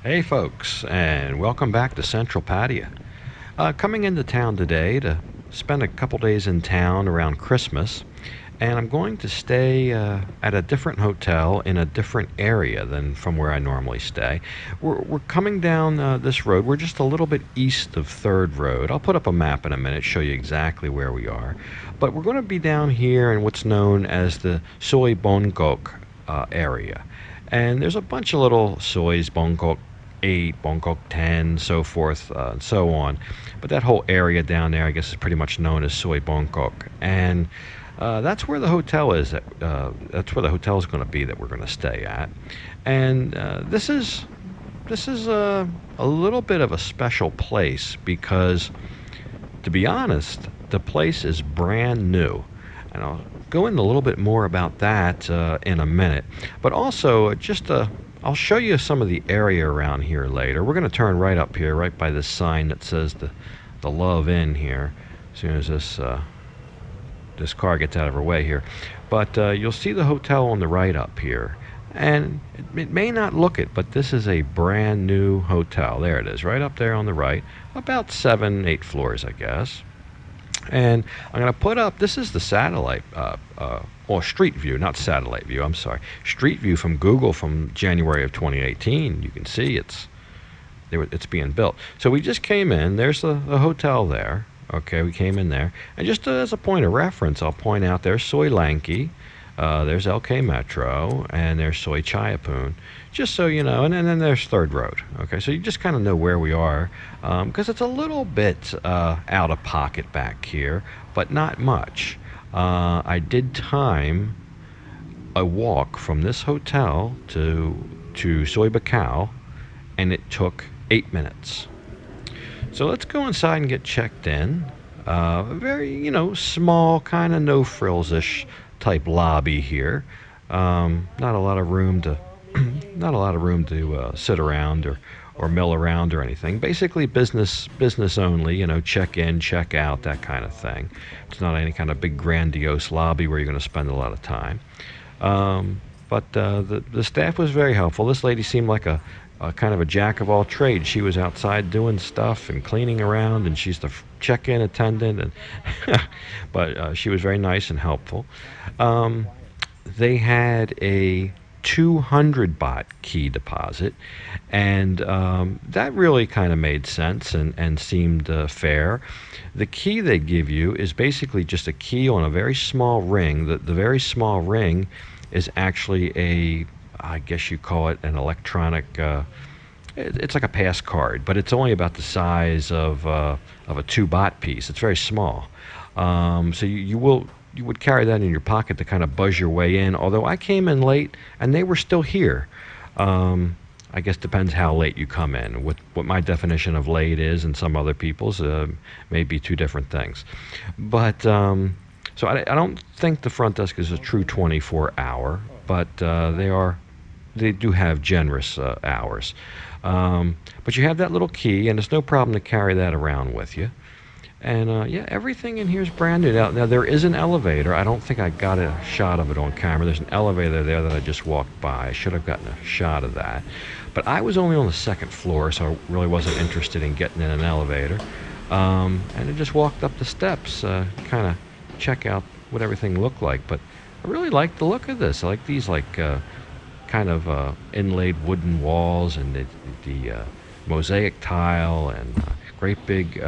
Hey folks, and welcome back to Central Pattaya. Coming into town today to spend a couple days in town around Christmas, and I'm going to stay at a different hotel in a different area than from where I normally stay. We're coming down this road. We're just a little bit east of Third Road. I'll put up a map in a minute, show you exactly where we are. But we're going to be down here in what's known as the Soy Bongkok area. And there's a bunch of little soys, Bongkok 8, Bangkok 10, so forth, and so on. But that whole area down there, I guess, is pretty much known as Soy Bangkok. And that's where the hotel is. That's where the hotel is going to be that we're going to stay at. And this is a little bit of a special place because, to be honest, the place is brand new. And I'll go into a little bit more about that in a minute. But also, I'll show you some of the area around here later. We're going to turn right up here, right by this sign that says the Love Inn here, as soon as this car gets out of our way here. But you'll see the hotel on the right up here. And it may not look it, but this is a brand new hotel. There it is, right up there on the right. About 7, 8 floors, I guess. And I'm going to put up, this is the satellite, or street view, not satellite view, I'm sorry. Street view from Google from January of 2018. You can see it's being built. So we just came in, there's the hotel there. Okay, we came in there. And just as a point of reference, I'll point out there's Soy Lanky, there's LK Metro, and there's Soy Chayapun. Just so you know, and then there's Third Road. Okay, so you just kind of know where we are, because it's a little bit out of pocket back here, but not much. I did time a walk from this hotel to Soy Bacau, and it took 8 minutes. So let's go inside and get checked in. Very, small, kind of no frills-ish type lobby here. Not a lot of room to sit around or mill around or anything. Basically business only, check in, check out, that kind of thing. It's not any kind of big grandiose lobby where you're going to spend a lot of time. But the staff was very helpful. This lady seemed like a kind of a jack of all trades. She was outside doing stuff and cleaning around, and she's the check-in attendant, and but she was very nice and helpful. They had a 200 baht key deposit, and that really kind of made sense and seemed fair. The key they give you is basically just a key on a very small ring. The very small ring is actually I guess you call it an electronic, it's like a pass card, but it's only about the size of a 2 baht piece. It's very small. So you would carry that in your pocket to kind of buzz your way in, although I came in late and they were still here. I guess depends how late you come in. What my definition of late is and some other people's may be two different things. But so I don't think the front desk is a true 24-hour, but they do have generous hours. But you have that little key, and it's no problem to carry that around with you. And yeah, everything in here is brand new. Now there is an elevator. I don't think I got a shot of it on camera. There's an elevator there that I just walked by. I should have gotten a shot of that. But I was only on the second floor, so I really wasn't interested in getting in an elevator. And I just walked up the steps, kind of check out what everything looked like. But I really like the look of this. I like these kind of inlaid wooden walls and the mosaic tile and great big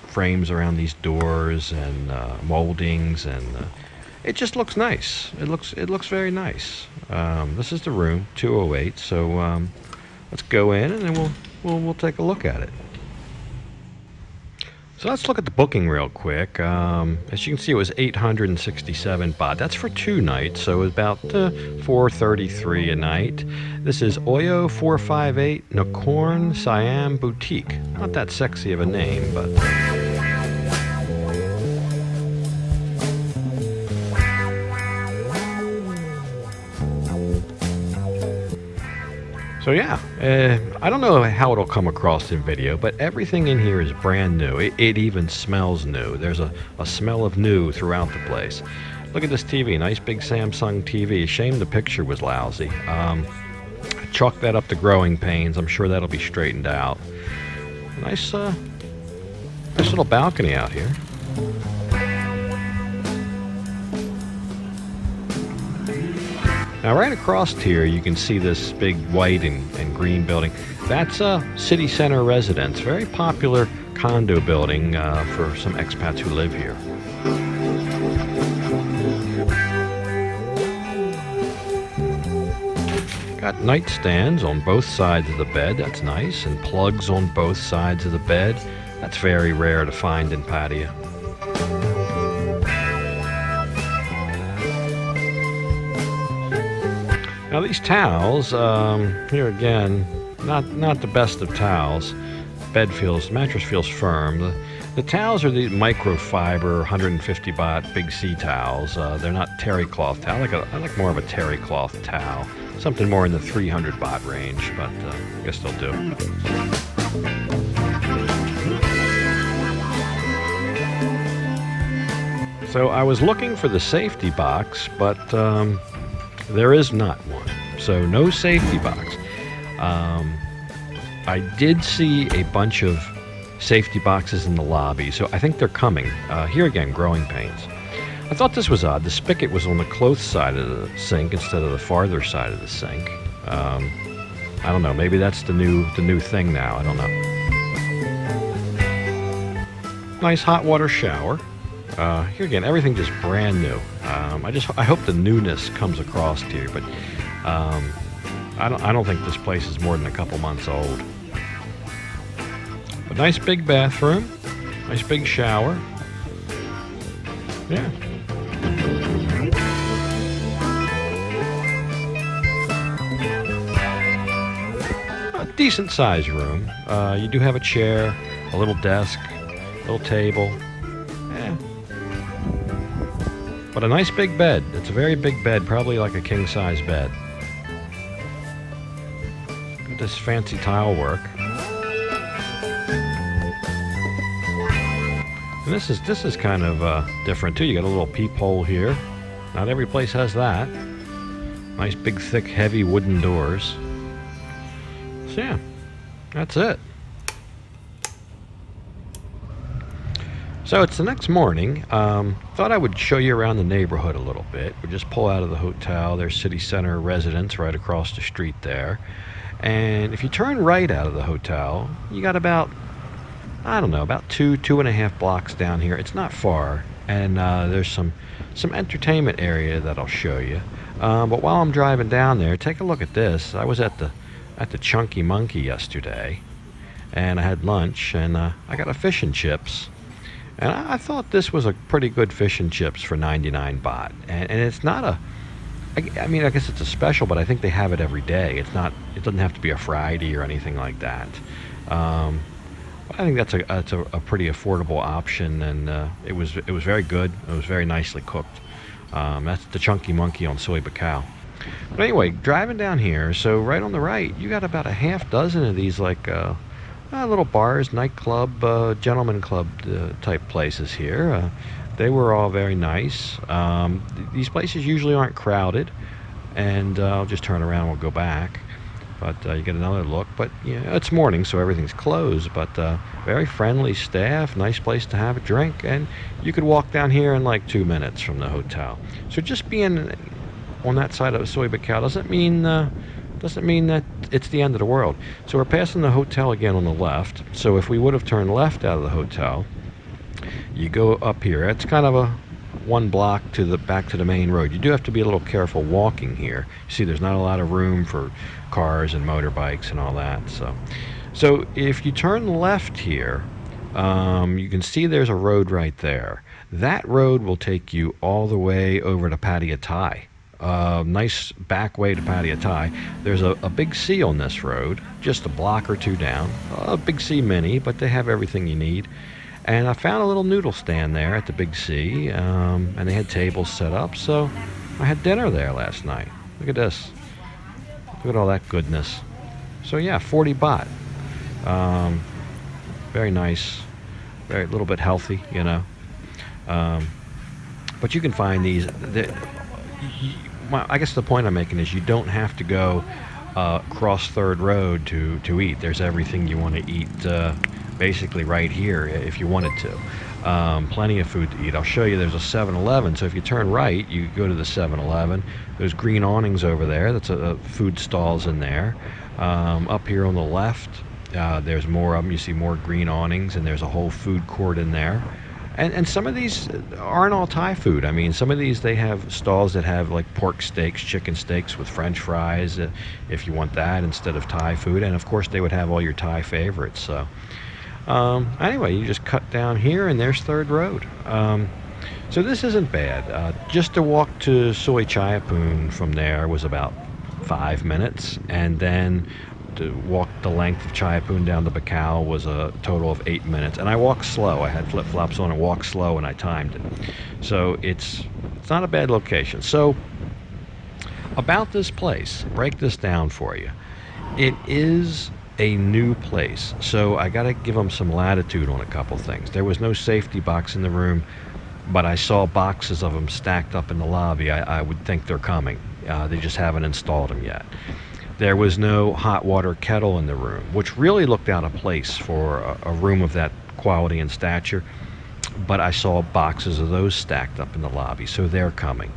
frames around these doors and moldings, and it just looks nice. It looks very nice. This is the room 208. So let's go in and then we'll take a look at it. So let's look at the booking real quick. As you can see, it was 867 baht. That's for 2 nights, so about 433 a night. This is OYO 458 Nakorn Siam Boutique. Not that sexy of a name, but... So yeah, I don't know how it'll come across in video, but everything in here is brand new. It even smells new. There's a smell of new throughout the place. Look at this TV, nice big Samsung TV. Shame the picture was lousy. Chalk that up to growing pains. I'm sure that'll be straightened out. Nice little balcony out here. Now right across here you can see this big white and green building. That's a city center residence, very popular condo building for some expats who live here. Got nightstands on both sides of the bed, that's nice, and plugs on both sides of the bed. That's very rare to find in Pattaya. Now these towels, here again, not the best of towels. Mattress feels firm. The towels are these microfiber 150 baht big C towels. They're not terry cloth towel. I like more of a terry cloth towel. Something more in the 300 baht range, but I guess they'll do. So I was looking for the safety box, but there is not one. So no safety box. I did see a bunch of safety boxes in the lobby, so I think they're coming. Here again, growing pains. I thought this was odd. The spigot was on the close side of the sink instead of the farther side of the sink. I don't know. Maybe that's the new thing now. I don't know. Nice hot water shower. Here again, everything just brand new. I hope the newness comes across here, but I don't think this place is more than a couple months old. But nice big bathroom, nice big shower. Yeah. A decent sized room. You do have a chair, a little desk, a little table. Yeah. But a nice big bed. It's a very big bed, probably like a king size bed. Look at this fancy tile work. And this is kind of different too. You got a little peephole here. Not every place has that. Nice big thick heavy wooden doors. So yeah, that's it. So it's the next morning. Thought I would show you around the neighborhood a little bit. We just pull out of the hotel. There's city center residence right across the street there. And if you turn right out of the hotel, you got about, I don't know, about two and a half blocks down here. It's not far. And there's some entertainment area that I'll show you. But while I'm driving down there, take a look at this. I was at the Chunky Monkey yesterday, and I had lunch, and I got a fish and chips. And I thought this was a pretty good fish and chips for 99 baht. And it's not a, I mean, I guess it's a special, but I think they have it every day. It doesn't have to be a Friday or anything like that. I think that's a pretty affordable option, and it was very good. It was very nicely cooked. That's the Chunky Monkey on Soy Bacau. But anyway, driving down here, so right on the right, you got about a half dozen of these like little bars, nightclub, gentleman club type places here. They were all very nice. These places usually aren't crowded, and I'll just turn around and we'll go back. But you get another look. But yeah, it's morning, so everything's closed. But very friendly staff, nice place to have a drink, and you could walk down here in like 2 minutes from the hotel. So just being on that side of Soy Bacau doesn't mean that it's the end of the world. So we're passing the hotel again on the left. So if we would have turned left out of the hotel, you go up here. It's kind of a 1 block back to the main road. You do have to be a little careful walking here. You see, there's not a lot of room for cars and motorbikes and all that. So if you turn left here, you can see there's a road right there. That road will take you all the way over to Pattaya. Nice back way to Pattaya. There's a Big C on this road, just a block or two down. A Big C Mini, but they have everything you need. And I found a little noodle stand there at the Big C, and they had tables set up, so I had dinner there last night. Look at this. Look at all that goodness. So yeah, 40 baht. Um, Very nice, very little bit healthy, you know. Um, but you can find these. I guess the point I'm making is you don't have to go cross Third Road to eat. There's everything you want to eat basically right here if you wanted to. Plenty of food to eat. I'll show you. There's a 7-Eleven. So if you turn right, you go to the 7-Eleven. There's green awnings over there. That's a food stalls in there. Up here on the left, there's more of them. You see more green awnings, and there's a whole food court in there. And some of these aren't all Thai food. I mean, some of these, they have stalls that have like pork steaks, chicken steaks with French fries, if you want that instead of Thai food. And of course, they would have all your Thai favorites. So anyway, you just cut down here, and there's Third Road. So this isn't bad. Just to walk to Soy Chaiyapoon from there was about 5 minutes, and then to walk the length of Chaiyapoon down to Bacau was a total of 8 minutes. And I walked slow. I had flip-flops on and walked slow, and I timed it. So it's not a bad location. So about this place, break this down for you. It is a new place, so I got to give them some latitude on a couple things. There was no safety box in the room, but I saw boxes of them stacked up in the lobby. I would think they're coming. They just haven't installed them yet. There was no hot water kettle in the room, which really looked out of place for a room of that quality and stature. But I saw boxes of those stacked up in the lobby, so they're coming.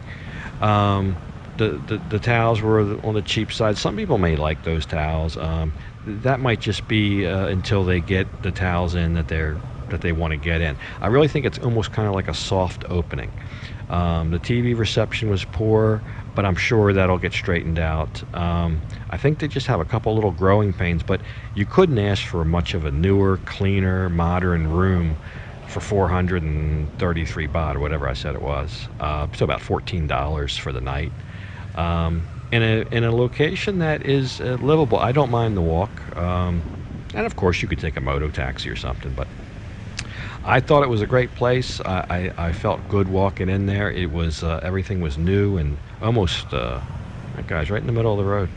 The towels were on the cheap side. Some people may like those towels. That might just be until they get the towels in that they want to get in. I really think it's almost kind of like a soft opening. The TV reception was poor, but I'm sure that'll get straightened out. I think they just have a couple little growing pains, but you couldn't ask for much of a newer, cleaner, modern room for 433 baht, or whatever I said it was. So about $14 for the night. In a location that is livable. I don't mind the walk. And of course, you could take a moto taxi or something, but I thought it was a great place. I felt good walking in there. It was everything was new and almost that guy's right in the middle of the road,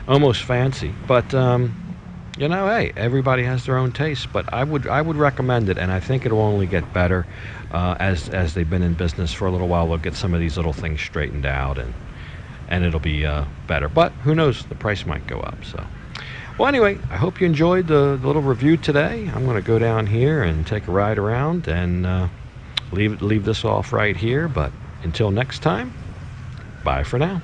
almost fancy. But you know, hey, everybody has their own taste. But I would recommend it, and I think it'll only get better as they've been in business for a little while. They'll get some of these little things straightened out, and it'll be better. But who knows? The price might go up. So. Well, anyway, I hope you enjoyed the little review today. I'm going to go down here and take a ride around and leave this off right here. But until next time, bye for now.